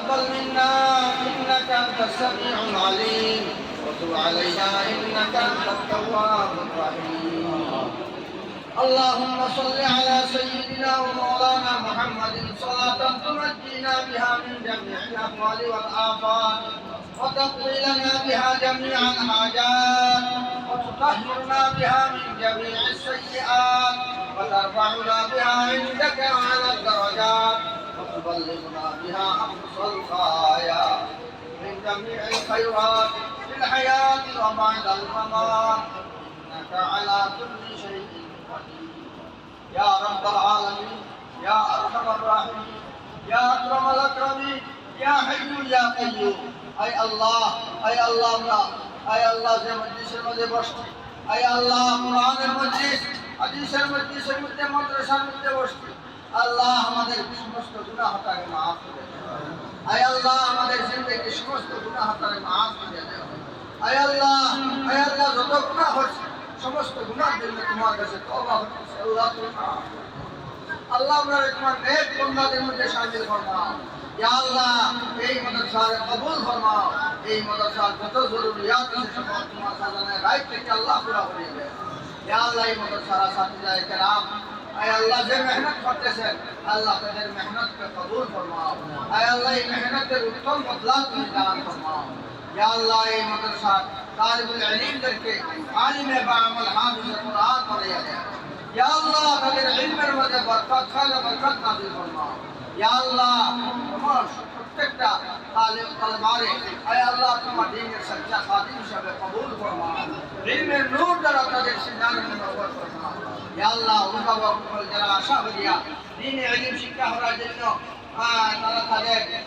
تقبل منا إنك أنت السميع العليم وتب علينا إنك أنت التواب الرحيم. اللهم صل على سيدنا ومولانا محمد صلاة تنجينا بها من جميع الأهوال والآفات وتقضي لنا بها جميع الحاجات وتطهرنا بها من جميع السيئات وترفعنا بها عندك على الدرجات وتبلغنا بها أقصى الغاية من جميع الخيرات في الحياة وبعد الممات إنك على كل شيء قدير. يا رب العالمين يا أرحم الراحمين يا أكرم الأكرمين يا حي يا قيوم. أي الله أي الله أي الله যে মজলিসের মধ্যে বসছি, أي الله কোরআনের মজলিস হাদিসের মজলিসের মধ্যে মাদ্রাসার মধ্যে বসছি, আল্লাহ আমাদের সমস্ত গুনাহটাকে মাফ করে দেন। أي الله আমাদের জিন্দেগির সমস্ত গুনাহটাকে মাফ করে দেন। أي الله যত গুনাহ হচ্ছে সমস্ত গুনাহের জন্য তোমার কাছে তওবা করছি। আল্লাহ আমরা তোমার নেক বান্দাদের মধ্যে শামিল ফরমাও। ইয়া আল্লাহ এই মাদ্রাসাকে কবুল ফরমাও। এই মাদ্রাসার যত জরুরিয়াত আছে সব তোমার খাজানায় গায়ব থেকে আল্লাহ পুরা করে দেন। ইয়া আল্লাহ এই মাদ্রাসার ছাত্রীরা کرام আয় আল্লাহ যে মেহনত করতেছেন আল্লাহ তাদের মেহনতকে কবুল ফরমাও। আয় আল্লাহ এই মেহনতের উত্তম বদলা তুমি দান ফরমাও। ইয়া আল্লাহ এই মাদ্রাসার তালিবুল ইলমদেরকে আলিমে বাআমাল হাফিজে কুরআন বানাইয়া দেন। ইয়া আল্লাহ তাদের ইলমের মধ্যে বরকত খায়র বরকত নাযিল ফরমাও। ইয়া আল্লাহ তোমার প্রত্যেকটা তালিব তালবারে আয় আল্লাহ তোমার দ্বীনের সচ্চা খাদিম হিসেবে কবুল ফরমাও। ইলমের নূর দ্বারা তাদের সিনারে মুনওয়ার ফরমাও। ইয়া আল্লাহ অভিভাবক যারা আশা করিয়া দ্বীনে ইলম শিক্ষা করার জন্য তারা তাদের